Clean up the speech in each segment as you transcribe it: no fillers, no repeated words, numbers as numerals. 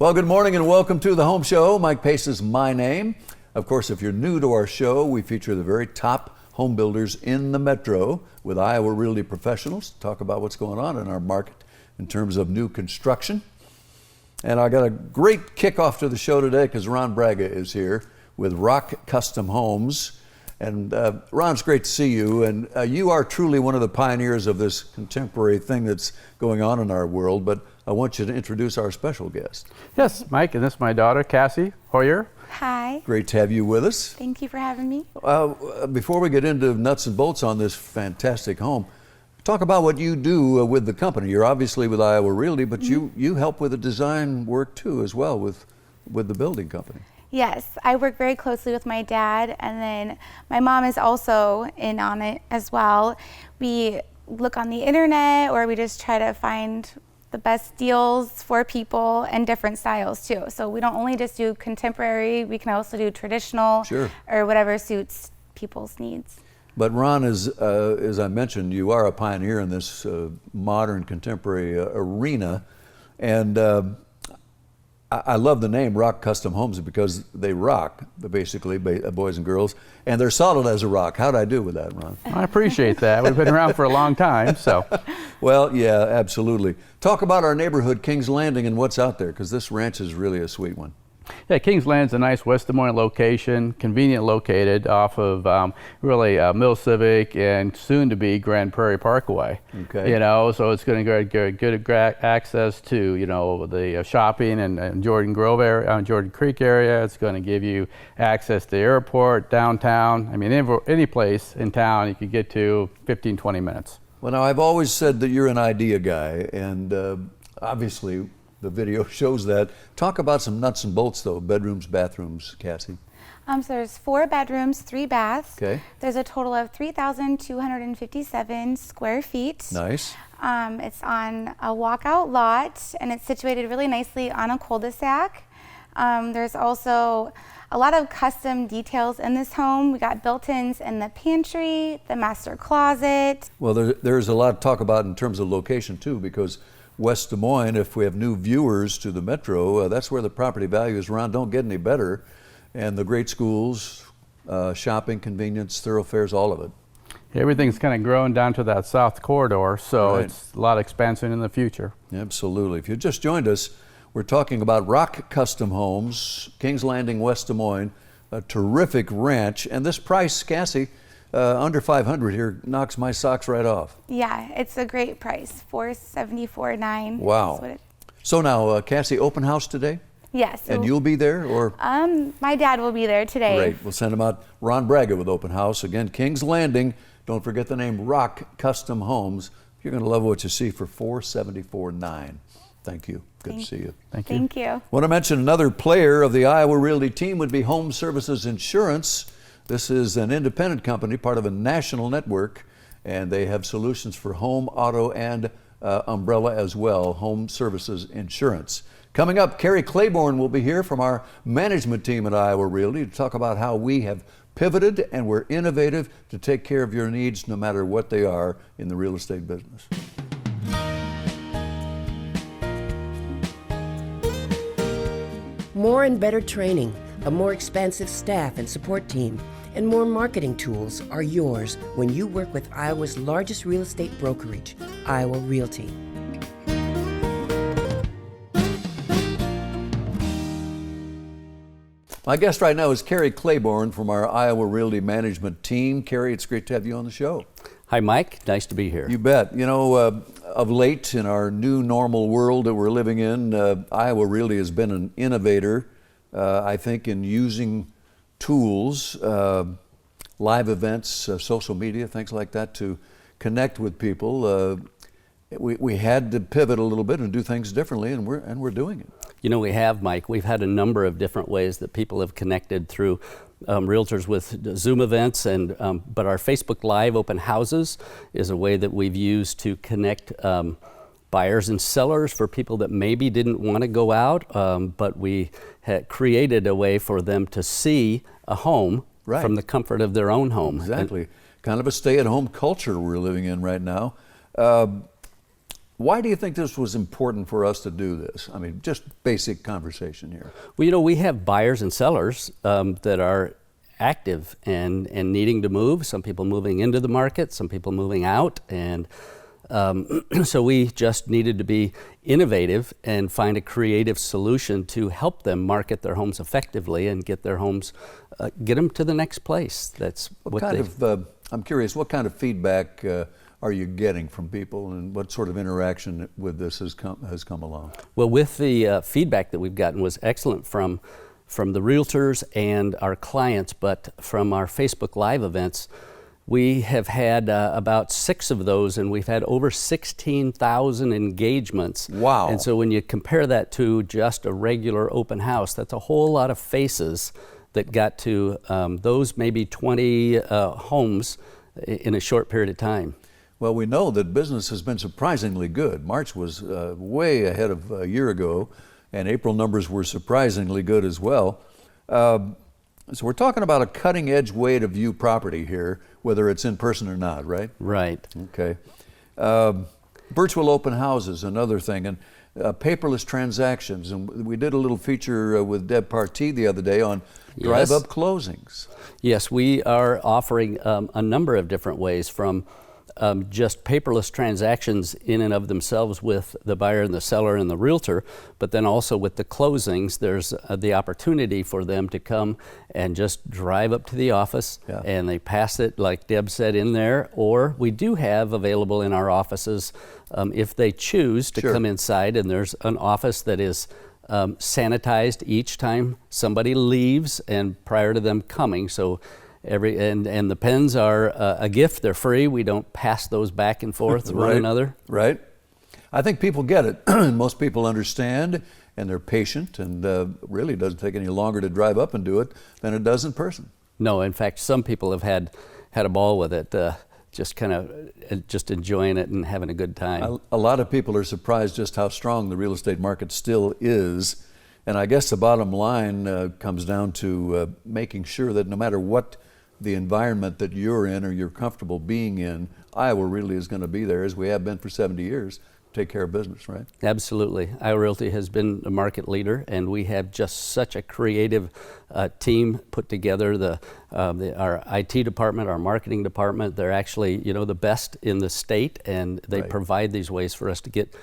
Well, good morning and welcome to the Home Show. Mike Pace is my name. Of course, if you're new to our show, we feature the very top home builders in the metro with Iowa Realty professionals to talk about what's going on in our market in terms of new construction. And I got a great kickoff to the show today because Ron Braga is here with Rock Custom Homes. And Ron, it's great to see you. And you are truly one of the pioneers of this contemporary thing that's going on in our world. But I want you to introduce our special guest. Yes, Mike, and this is my daughter, Cassie Hoyer. Hi. Great to have you with us. Thank you for having me. Before we get into nuts and bolts on this fantastic home, talk about what you do with the company. You're obviously with Iowa Realty, but you help with the design work too as well with the building company. Yes, I work very closely with my dad, and then my mom is also in on it as well. We look on the internet, or we just try to find the best deals for people and different styles too. So we don't only just do contemporary, we can also do traditional. Sure. Or whatever suits people's needs. But Ron, as I mentioned, you are a pioneer in this modern contemporary arena, and I love the name Rock Custom Homes because they rock, basically, boys and girls, and they're solid as a rock. How'd I do with that, Ron? I appreciate that. We've been around for a long time, so. Well, yeah, absolutely. Talk about our neighborhood, Kings Landing, and what's out there, because this ranch is really a sweet one. Yeah, Kings Land's a nice West Des Moines location, convenient located off of really Mill Civic and soon to be Grand Prairie Parkway. Okay. You know, so it's going to get good access to, you know, the shopping and Jordan Grove area, Jordan Creek area. It's going to give you access to the airport, downtown. I mean, any place in town you could get to 15, 20 minutes. Well, now I've always said that you're an idea guy, and obviously the video shows that. Talk about some nuts and bolts, though. Bedrooms, bathrooms, Cassie. So there's 4 bedrooms, 3 baths. Okay. There's a total of 3,257 square feet. Nice. It's on a walkout lot, and it's situated really nicely on a cul-de-sac. There's also a lot of custom details in this home. We got built-ins in the pantry, the master closet. Well, there's a lot to talk about in terms of location, too, because West Des Moines, if we have new viewers to the metro, that's where the property values around don't get any better. And the great schools, shopping, convenience, thoroughfares, all of it. Everything's kind of growing down to that south corridor, so Right. It's a lot of expansion in the future. Absolutely. If you just joined us, we're talking about Rock Custom Homes, Kings Landing, West Des Moines, a terrific ranch. And this price, Cassie, under $500 here knocks my socks right off. Yeah, it's a great price, $474.9. Wow. So now, Cassie, open house today? Yes. And you'll be there, or? My dad will be there today. Great. We'll send him out. Ron Braga with open house. Again, Kings Landing. Don't forget the name Rock Custom Homes. You're going to love what you see for $474.9. Thank you. Good to see you. Thank you. Thank you. Want to mention another player of the Iowa Realty team would be Home Services Insurance. This is an independent company, part of a national network, and they have solutions for home, auto, and umbrella as well, Home Services Insurance. Coming up, Carrie Claiborne will be here from our management team at Iowa Realty to talk about how we have pivoted and we're innovative to take care of your needs no matter what they are in the real estate business. More and better training, a more expansive staff and support team, and more marketing tools are yours when you work with Iowa's largest real estate brokerage, Iowa Realty. My guest right now is Carrie Claiborne from our Iowa Realty management team. Carrie, it's great to have you on the show. Hi, Mike. Nice to be here. You bet. You know, of late in our new normal world that we're living in, Iowa Realty has been an innovator, I think, in using tools, live events, social media, things like that to connect with people. We had to pivot a little bit and do things differently, and we're doing it. You know, we have, Mike. We've had a number of different ways that people have connected through realtors with Zoom events, and but our Facebook Live open houses is a way that we've used to connect buyers and sellers for people that maybe didn't want to go out, but we had created a way for them to see a home Right. from the comfort of their own home. Exactly. Kind of a stay-at-home culture we're living in right now. Why do you think this was important for us to do this? I mean, just basic conversation here. Well, you know, we have buyers and sellers that are active and needing to move. Some people moving into the market, some people moving out, and so we just needed to be innovative and find a creative solution to help them market their homes effectively and get their homes, get them to the next place. That's I'm curious, what kind of feedback are you getting from people, and what sort of interaction with this has come along? Well, with the feedback that we've gotten was excellent from the realtors and our clients, but from our Facebook Live events, we have had about 6 of those, and we've had over 16,000 engagements. Wow. And so when you compare that to just a regular open house, that's a whole lot of faces that got to those maybe 20 homes in a short period of time. Well, we know that business has been surprisingly good. March was way ahead of a year ago, and April numbers were surprisingly good as well. So we're talking about a cutting-edge way to view property here, whether it's in person or not, right? Right. Okay. Virtual open houses, another thing, and paperless transactions. And we did a little feature with Deb Partee the other day on drive-up closings. Yes, we are offering a number of different ways, from just paperless transactions in and of themselves with the buyer and the seller and the realtor, but then also with the closings, there's the opportunity for them to come and just drive up to the office and they pass it, like Deb said, in there, or we do have available in our offices if they choose to come inside, and there's an office that is sanitized each time somebody leaves and prior to them coming. So and the pens are a gift. They're free. We don't pass those back and forth to one another. Right. I think people get it. Most people understand, and they're patient, and really doesn't take any longer to drive up and do it than it does in person. No, in fact, some people have had a ball with it, just kind of just enjoying it and having a good time. A lot of people are surprised just how strong the real estate market still is. And I guess the bottom line comes down to making sure that no matter what the environment that you're in or you're comfortable being in, Iowa really is going to be there, as we have been for 70 years, to take care of business, right? Absolutely. Iowa Realty has been a market leader, and we have just such a creative team put together. Our IT department, our marketing department, they're actually, the best in the state, and they provide these ways for us to get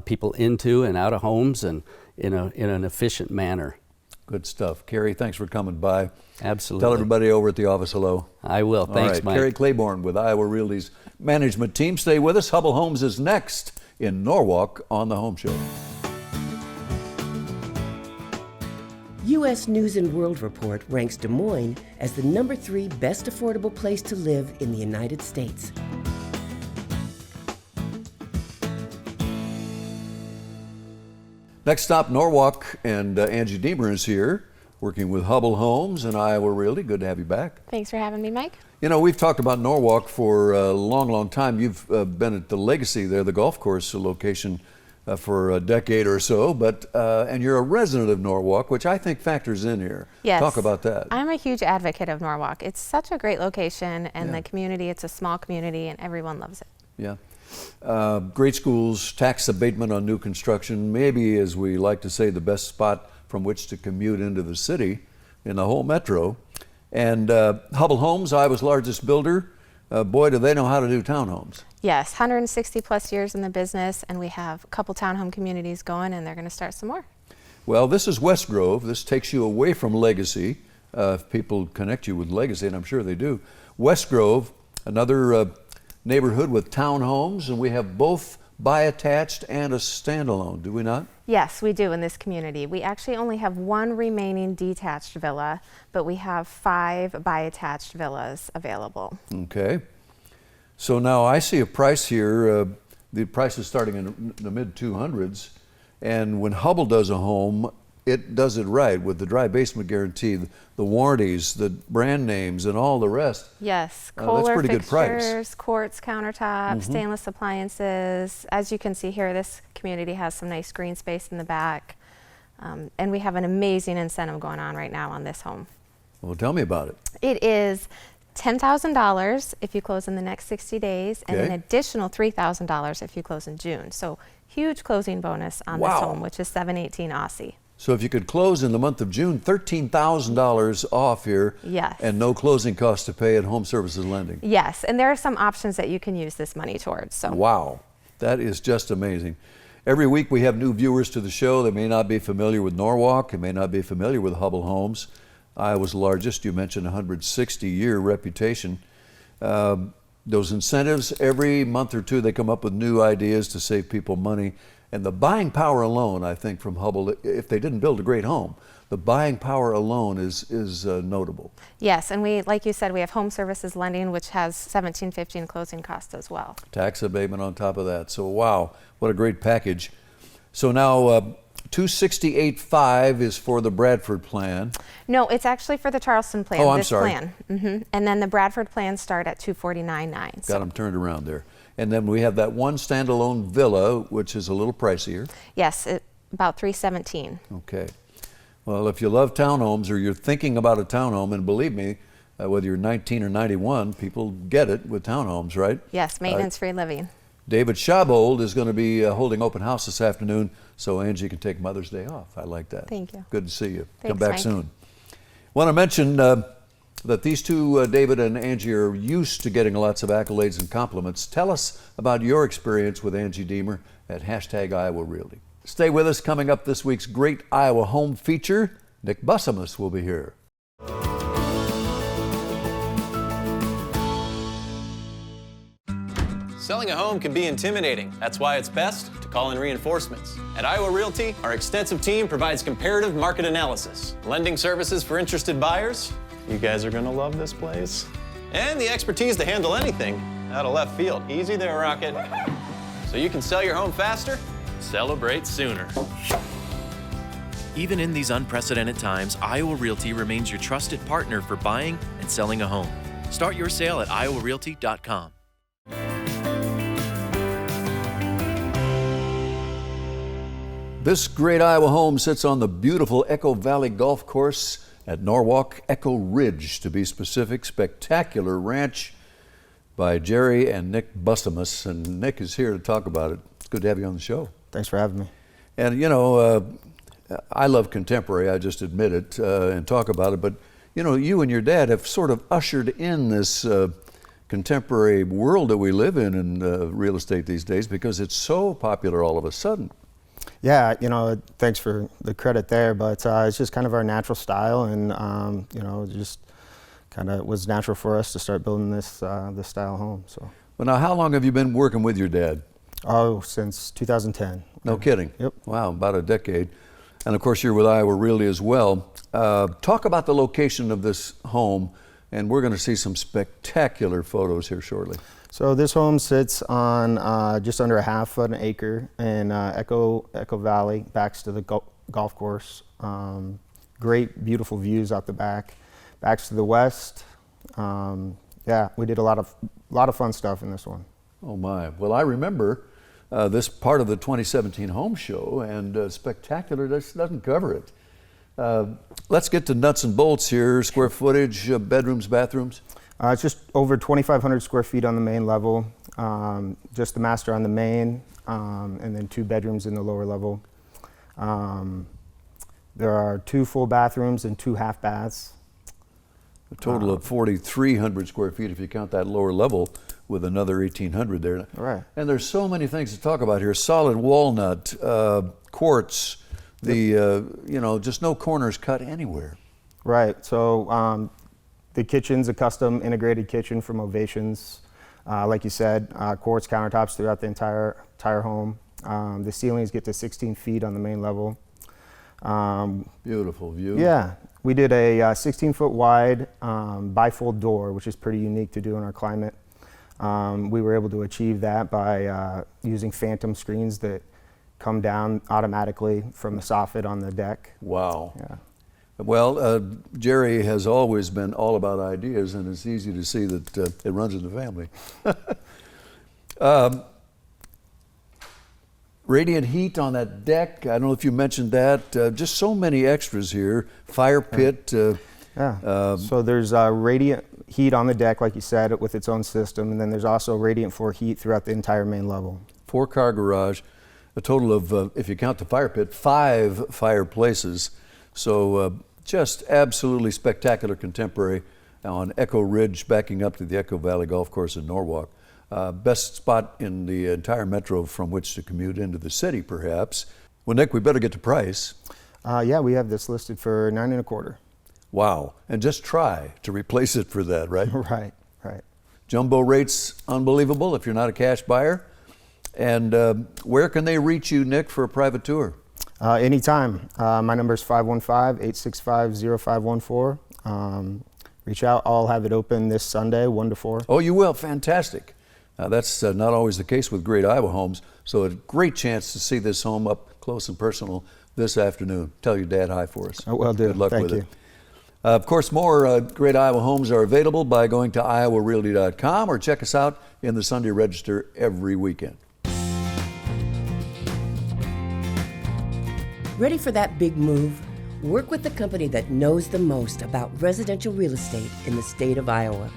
people into and out of homes and in an efficient manner. Good stuff. Carrie, thanks for coming by. Absolutely. Tell everybody over at the office hello. I will. Thanks, Mike. Carrie Claiborne with Iowa Realty's management team. Stay with us. Hubbell Homes is next in Norwalk on the Home Show. U.S. News & World Report ranks Des Moines as the #3 best affordable place to live in the United States. Next stop, Norwalk, and Angie Deemer is here, working with Hubbell Homes and Iowa Realty. Good to have you back. Thanks for having me, Mike. We've talked about Norwalk for a long, long time. You've been at the Legacy there, the golf course location, for a decade or so, and you're a resident of Norwalk, which I think factors in here. Yes. Talk about that. I'm a huge advocate of Norwalk. It's such a great location, and the community, it's a small community, and everyone loves it. Yeah. Great schools, tax abatement on new construction, maybe, as we like to say, the best spot from which to commute into the city in the whole metro. And Hubbell Homes, Iowa's largest builder, boy, do they know how to do townhomes. Yes, 160 plus years in the business, and we have a couple townhome communities going, and they're going to start some more. Well, this is West Grove. This takes you away from Legacy, if people connect you with Legacy, and I'm sure they do. West Grove, another neighborhood with townhomes, and we have both buy-attached and a standalone, do we not? Yes, we do in this community. We actually only have 1 remaining detached villa, but we have 5 buy-attached villas available. Okay. So now I see a price here. The price is starting in the mid-200s, and when Hubbell does a home, it does it right with the dry basement guarantee, the warranties, the brand names, and all the rest. Yes, that's Kohler pretty good price. fixtures, quartz countertops, stainless appliances. As you can see here, this community has some nice green space in the back, and we have an amazing incentive going on right now on this home. Well, tell me about it. It is $10,000 if you close in the next 60 days, and an Okay. additional $3,000 if you close in June. So huge closing bonus on this Wow. home, which is 718 Aussie. So if you could close in the month of June, $13,000 off here. Yes. And no closing costs to pay at Home Services Lending. Yes, and there are some options that you can use this money towards. So Wow, that is just amazing. Every week we have new viewers to the show. They may not be familiar with Norwalk. They may not be familiar with Hubbell Homes. Iowa's largest. You mentioned 160-year reputation. Those incentives, every month or two, they come up with new ideas to save people money. And the buying power alone, I think, from Hubbell, if they didn't build a great home, the buying power alone is notable. yes, and we, like you said, we have Home Services Lending, which has $1,750 in closing costs as well. Tax abatement on top of that. So wow, what a great package. So now 268.5 is for the Bradford plan. No, it's actually for the Charleston plan. Oh, I'm this sorry. Plan. And then the Bradford plans start at 249.9. Got them turned around there. And then we have that one standalone villa, which is a little pricier. Yes, about 317. Okay. Well, if you love townhomes or you're thinking about a townhome, and believe me, whether you're 19 or 91, people get it with townhomes, right? Yes, maintenance-free living. David Schabold is going to be holding open house this afternoon, so Angie can take Mother's Day off. I like that. Thank you. Good to see you. Come Thanks, back Mike. soon. Want to mention that these two, David and Angie, are used to getting lots of accolades and compliments. Tell us about your experience with Angie Deemer at #IowaRealty. Stay with us. Coming up this week's Great Iowa Home feature, Nick Bussimus will be here. Selling a home can be intimidating. That's why it's best to call in reinforcements. At Iowa Realty, our extensive team provides comparative market analysis, lending services for interested buyers. You guys are gonna love this place. And the expertise to handle anything out of left field. Easy there, Rocket. So you can sell your home faster, celebrate sooner. Even in these unprecedented times, Iowa Realty remains your trusted partner for buying and selling a home. Start your sale at iowarealty.com. This great Iowa home sits on the beautiful Echo Valley Golf Course at Norwalk Echo Ridge, to be specific. Spectacular ranch by Jerry and Nick Bussimus, and Nick is here to talk about it. It's good to have you on the show. Thanks for having me. And you know, I love contemporary, I just admit it, and talk about it, but you know, you and your dad have sort of ushered in this contemporary world that we live in real estate these days, because it's so popular all of a sudden. Yeah, you know, thanks for the credit there, but it's just kind of our natural style, and you know, just kind of was natural for us to start building this this style home. So. Well, now, how long have you been working with your dad? Oh, since 2010. No kidding. Yep. Wow, about a decade. And of course, you're with Iowa Realty as well. Talk about the location of this home, and we're going to see some spectacular photos here shortly. So this home sits on just under a half an acre in Echo Valley, backs to the golf course. Great, beautiful views out the back. Backs to the west. Yeah, we did a lot of fun stuff in this one. Oh my! Well, I remember this part of the 2017 home show, and spectacular. This doesn't cover it. Let's get to nuts and bolts here. Square footage, bedrooms, bathrooms. It's just over 2,500 square feet on the main level, just the master on the main, and then 2 bedrooms in the lower level. There are 2 full bathrooms and 2 half baths. A total of 4,300 square feet if you count that lower level, with another 1,800 there. Right. And there's so many things to talk about here. Solid walnut, quartz, you know, just no corners cut anywhere. Right. So the kitchen's a custom integrated kitchen from Ovations. Like you said, quartz countertops throughout the entire home. The ceilings get to 16 feet on the main level. Beautiful view. Yeah. We did a 16-foot wide bifold door, which is pretty unique to do in our climate. We were able to achieve that by using phantom screens that come down automatically from the soffit on the deck. Wow. Yeah. Well, Jerry has always been all about ideas, and it's easy to see that it runs in the family. Radiant heat on that deck. I don't know if you mentioned that. Just so many extras here. Fire pit. Yeah. So there's radiant heat on the deck, like you said, with its own system, and then there's also radiant floor heat throughout the entire main level. 4-car garage, a total of, if you count the fire pit, 5 fireplaces. So just absolutely spectacular contemporary on Echo Ridge, backing up to the Echo Valley Golf Course in Norwalk. Best spot in the entire metro from which to commute into the city, perhaps. Well, Nick, we better get to price. Yeah, we have this listed for $9 1/4. Wow. And just try to replace it for that, right? Right. Jumbo rates, unbelievable if you're not a cash buyer. And where can they reach you, Nick, for a private tour? Anytime. My number is 515-865-0514. Reach out. I'll have it open this Sunday, 1 to 4. Oh, you will? Fantastic. That's not always the case with great Iowa homes, so a great chance to see this home up close and personal this afternoon. Tell your dad hi for us. I will do. Good luck Thank with you. it. Of course, more great Iowa homes are available by going to iowarealty.com or check us out in the Sunday Register every weekend. Ready for that big move? Work with the company that knows the most about residential real estate in the state of Iowa.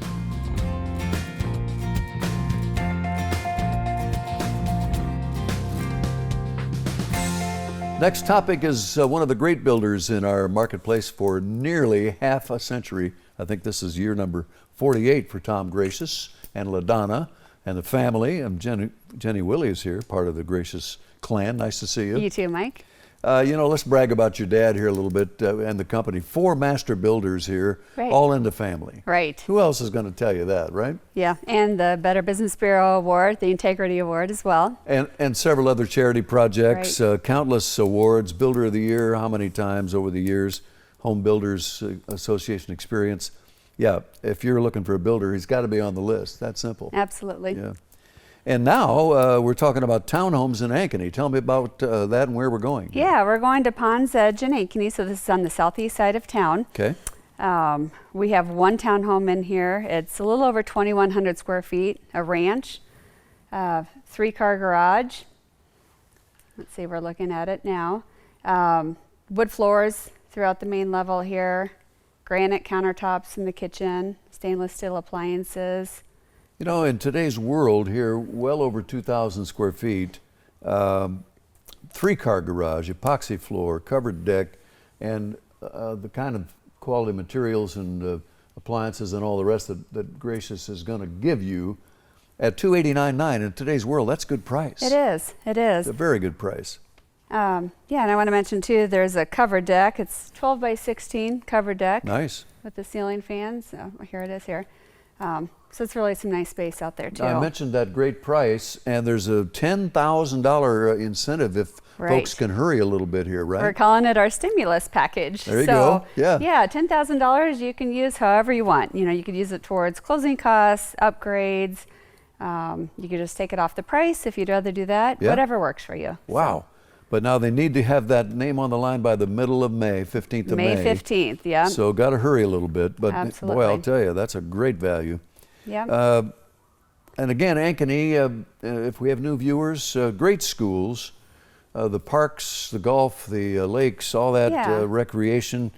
Next topic is one of the great builders in our marketplace for nearly half a century. I think this is year number 48 for Tom Gracious and LaDonna and the family. And Jenny Willie is here, part of the Gracious clan. Nice to see you. You too, Mike. Let's brag about your dad here a little bit and the company. 4 master builders here, Right. all in the family. Right. Who else is going to tell you that, right? Yeah, and the Better Business Bureau Award, the Integrity Award as well. And several other charity projects, countless awards, Builder of the Year, how many times over the years, Home Builders Association experience. Yeah, if you're looking for a builder, he's got to be on the list. That's simple. Absolutely. Yeah. And now we're talking about townhomes in Ankeny. Tell me about that and where we're going. Yeah, we're going to Pond's Edge in Ankeny, so this is on the southeast side of town. Okay. We have one townhome in here. It's a little over 2,100 square feet, a ranch, 3-car garage. Let's see, we're looking at it now. Wood floors throughout the main level here, granite countertops in the kitchen, stainless steel appliances. You know, in today's world here, well over 2,000 square feet, 3-car garage, epoxy floor, covered deck, and the kind of quality materials and appliances and all the rest that Gracious is going to give you at $289,900 in today's world. That's a good price. It is. It is. It's a very good price. Yeah, and I want to mention too, there's a covered deck. It's 12 by 16 covered deck. Nice. With the ceiling fans. Here it is here. So it's really some nice space out there too. I mentioned that great price, and there's a $10,000 incentive if folks can hurry a little bit here, right? We're calling it our stimulus package. There you go. Yeah. Yeah, $10,000 you can use however you want. You know, you could use it towards closing costs, upgrades. You could just take it off the price if you'd rather do that. Yeah. Whatever works for you. Wow. But now they need to have that name on the line by the middle of May, 15th of May. May 15th, yeah. So got to hurry a little bit. But Absolutely. boy, I'll tell you, that's a great value. Yeah. And again, Ankeny, if we have new viewers, great schools, the parks, the golf, the lakes, all that recreation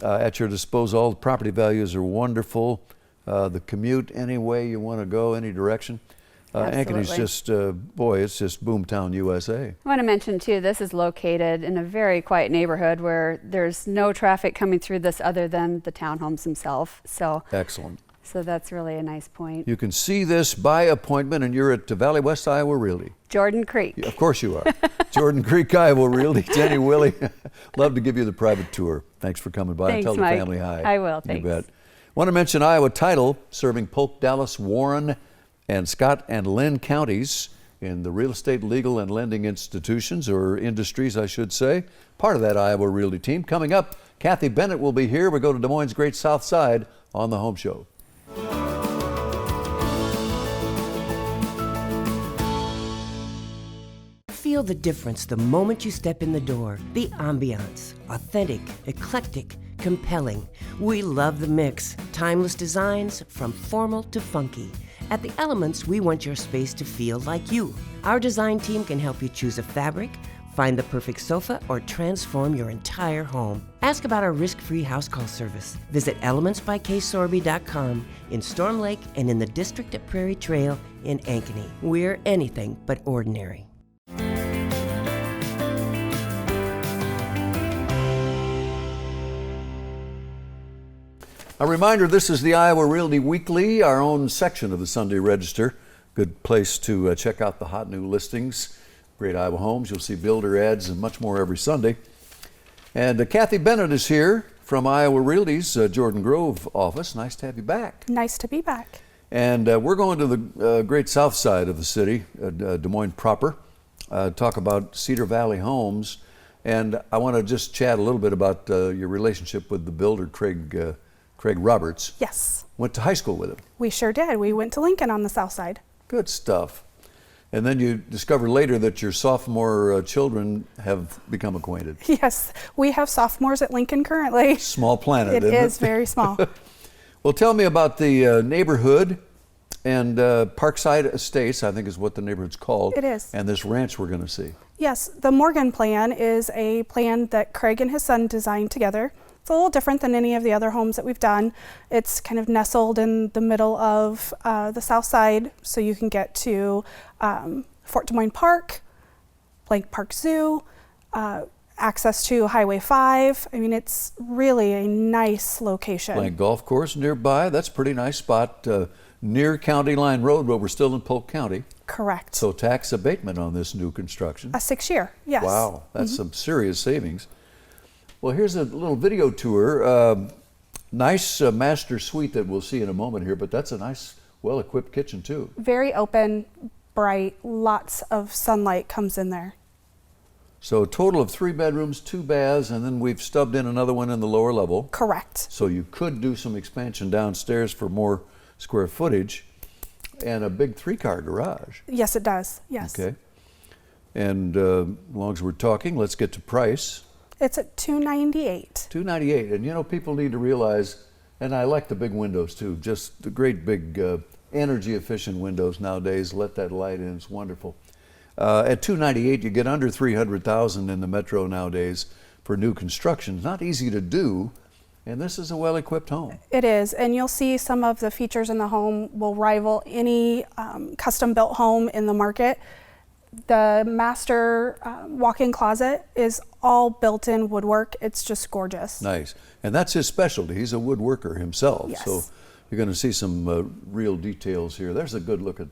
at your disposal. All the property values are wonderful. The commute, any way you want to go, any direction. Ankeny's just, it's just boomtown USA. I want to mention too, this is located in a very quiet neighborhood where there's no traffic coming through this other than the townhomes themselves. So excellent. So that's really a nice point. You can see this by appointment, and you're at Valley West Iowa Realty. Jordan Creek. Of course you are. Jordan Creek, Iowa Realty. Jenny Willie, love to give you the private tour. Thanks for coming by. Thanks, and tell Mike. the family hi. I will, thanks. You bet. Want to mention Iowa Title, serving Polk, Dallas, Warren, and Scott and Lynn counties in the real estate, legal, and lending institutions, or industries, I should say. Part of that Iowa Realty team. Coming up, Kathy Bennett will be here. We go to Des Moines' Great South Side on the Home Show. Feel the difference the moment you step in the door. The ambiance, authentic, eclectic, compelling. We love the mix. Timeless designs from formal to funky. At The Elements, we want your space to feel like you. Our design team can help you choose a fabric, Find the perfect sofa or transform your entire home. Ask about our risk-free house call service. Visit elementsbyksorby.com in Storm Lake and in the district at Prairie Trail in Ankeny. We're anything but ordinary. A reminder, this is the Iowa Realty Weekly, our own section of the Sunday Register. Good place to check out the hot new listings. Great Iowa Homes. You'll see builder ads and much more every Sunday. And Kathy Bennett is here from Iowa Realty's Jordan Grove office. Nice to have you back. Nice to be back. And we're going to the great south side of the city, Des Moines proper, talk about Cedar Valley Homes. And I want to just chat a little bit about your relationship with the builder, Craig Roberts. Yes. Went to high school with him. We sure did. We went to Lincoln on the south side. Good stuff. And then you discover later that your sophomore children have become acquainted. Yes, we have sophomores at Lincoln currently. Small planet, It isn't is very small. Well, tell me about the neighborhood and Parkside Estates, I think is what the neighborhood's called. It is. And this ranch we're going to see. Yes, the Morgan plan is a plan that Craig and his son designed together. It's a little different than any of the other homes that we've done. It's kind of nestled in the middle of the south side, so you can get to Fort Des Moines Park, Blank Park Zoo, access to Highway 5. I mean, it's really a nice location. Blank Golf Course nearby. That's a pretty nice spot near County Line Road, but we're still in Polk County. Correct. So tax abatement on this new construction. A 6-year, yes. Wow, that's some serious savings. Well, here's a little video tour. Nice master suite that we'll see in a moment here, but that's a nice, well-equipped kitchen too. Very open, bright, lots of sunlight comes in there. So a total of 3 bedrooms, 2 baths, and then we've stubbed in another one in the lower level. Correct. So you could do some expansion downstairs for more square footage, and a big 3-car garage. Yes, it does, yes. Okay. And as long as we're talking, let's get to price. It's at $298. $298, and you know, people need to realize, and I like the big windows too, just the great big energy efficient windows nowadays. Let that light in, it's wonderful. At $298, you get under $300,000 in the metro nowadays for new construction. It's not easy to do, and this is a well-equipped home. It is, and you'll see some of the features in the home will rival any custom-built home in the market. The master walk-in closet is all built-in woodwork. It's just gorgeous. Nice, and that's his specialty. He's a woodworker himself, Yes. so you're going to see some real details here. There's a good look at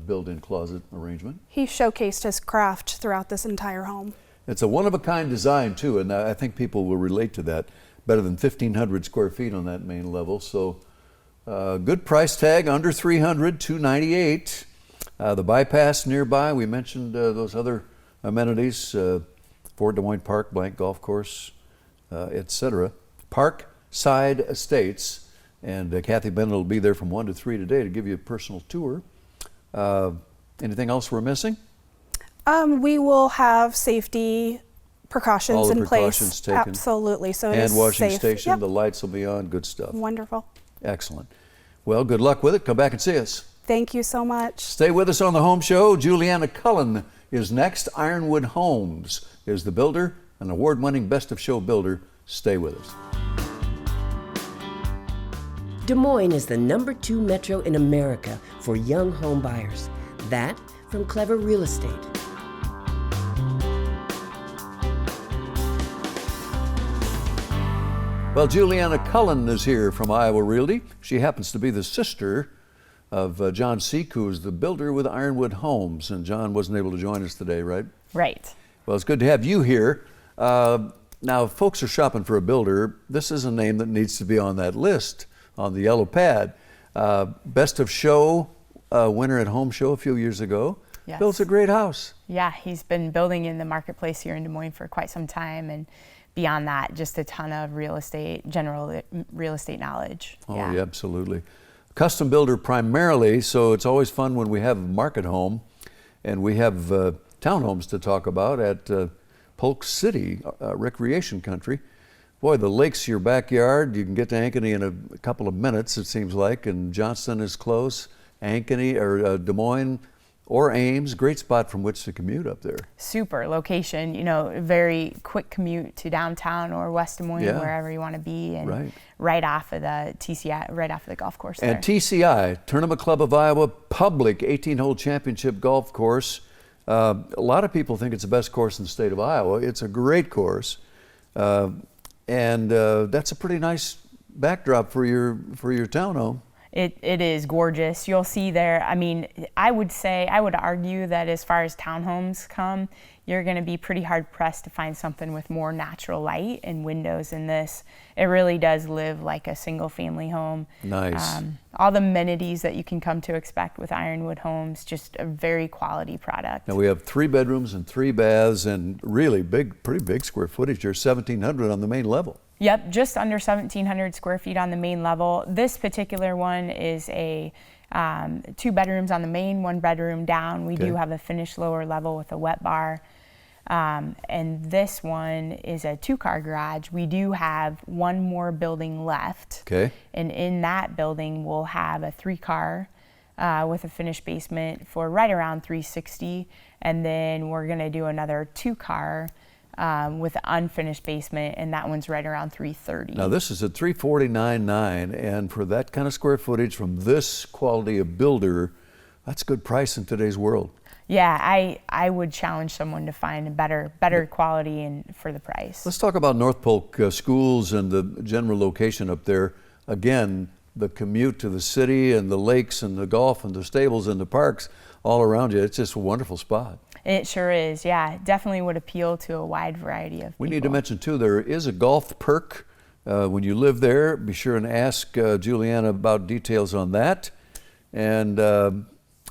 built-in closet arrangement. He showcased his craft throughout this entire home. It's a one-of-a-kind design too, and I think people will relate to that. Better than 1,500 square feet on that main level, so good price tag, under $300, $298. The bypass nearby, we mentioned those other amenities, Fort Des Moines Park, Blank Golf Course, etc. Parkside Estates, and Kathy Bennett will be there from 1 to 3 today to give you a personal tour. Anything else we're missing? We will have safety precautions All the in precautions place. taken. Absolutely, so it is Hand washing safe. station, Yep. the lights will be on, good stuff. Wonderful. Excellent. Well, good luck with it. Come back and see us. Thank you so much. Stay with us on the home show. Juliana Cullen is next. Ironwood Homes is the builder, an award-winning Best of Show builder. Stay with us. Des Moines is the #2 metro in America for young home buyers. That from Clever Real Estate. Well, Juliana Cullen is here from Iowa Realty. She happens to be the sister of John Seek, who is the builder with Ironwood Homes. And John wasn't able to join us today, right? Right. Well, it's good to have you here. Now, if folks are shopping for a builder, this is a name that needs to be on that list, on the yellow pad. Best of Show winner at Home Show a few years ago. Yes. Builds a great house. Yeah, he's been building in the marketplace here in Des Moines for quite some time, and beyond that, just a ton of general real estate knowledge. Oh, yeah, absolutely. Custom builder primarily, so it's always fun when we have a market home, and we have townhomes to talk about at Polk City, recreation country. Boy, the lake's your backyard. You can get to Ankeny in a couple of minutes, it seems like, and Johnston is close. Ankeny or Des Moines, or Ames, great spot from which to commute up there. Super location, you know, very quick commute to downtown or West Des Moines, Yeah. wherever you want to be, and Right. off of the TCI, right off of the golf course And there. TCI, Tournament Club of Iowa, public 18-hole championship golf course. A lot of people think it's the best course in the state of Iowa. It's a great course, and that's a pretty nice backdrop for your townhome. It is gorgeous. You'll see there, I mean, I would argue that as far as townhomes come, you're going to be pretty hard pressed to find something with more natural light and windows in this. It really does live like a single family home. Nice. All the amenities that you can come to expect with Ironwood Homes, just a very quality product. Now we have 3 bedrooms and 3 baths and really pretty big square footage. There's 1,700 on the main level. Yep, just under 1,700 square feet on the main level. This particular one is a 2 bedrooms on the main, 1 bedroom down. We do have a finished lower level with a wet bar. And this one is a 2-car garage. We do have 1 more building left. Okay. And in that building, we'll have a 3-car with a finished basement for right around $360,000. And then we're going to do another 2-car with an unfinished basement, and that one's right around $330,000. Now this is at $349,900, and for that kind of square footage from this quality of builder, that's a good price in today's world. Yeah, I would challenge someone to find a better quality and for the price. Let's talk about North Polk schools and the general location up there. Again, the commute to the city and the lakes and the golf and the stables and the parks all around you. It's just a wonderful spot. It sure is, yeah. Definitely would appeal to a wide variety of people. We need to mention too, there is a golf perk when you live there. Be sure and ask Juliana about details on that. And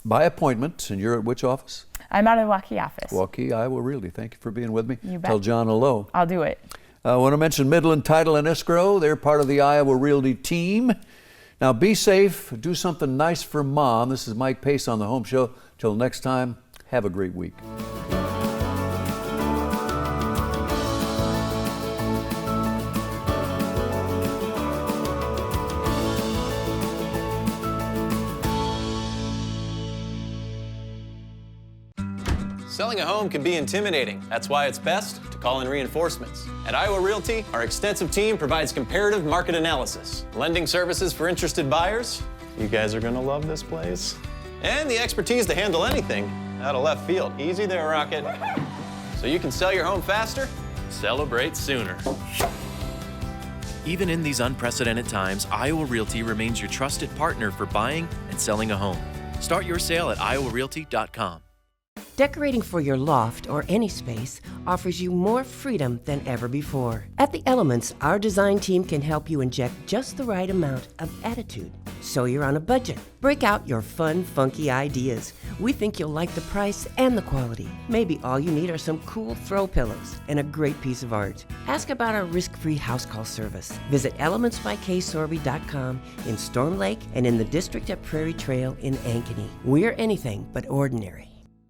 by appointment, and you're at which office? I'm out of the Waukee office. Waukee, Iowa Realty. Thank you for being with me. You bet. Tell John hello. I'll do it. I want to mention Midland Title and Escrow. They're part of the Iowa Realty team. Now be safe, do something nice for Mom. This is Mike Pace on the Home Show. Till next time, have a great week. Selling a home can be intimidating. That's why it's best to call in reinforcements. At Iowa Realty, our extensive team provides comparative market analysis, lending services for interested buyers. You guys are gonna love this place. And the expertise to handle anything out of left field. Easy there, Rocket. So you can sell your home faster, celebrate sooner. Even in these unprecedented times, Iowa Realty remains your trusted partner for buying and selling a home. Start your sale at iowarealty.com. Decorating for your loft or any space offers you more freedom than ever before. At The Elements, our design team can help you inject just the right amount of attitude, so you're on a budget. Break out your fun, funky ideas. We think you'll like the price and the quality. Maybe all you need are some cool throw pillows and a great piece of art. Ask about our risk-free house call service. Visit elementsbyksorby.com in Storm Lake and in the district at Prairie Trail in Ankeny. We're anything but ordinary.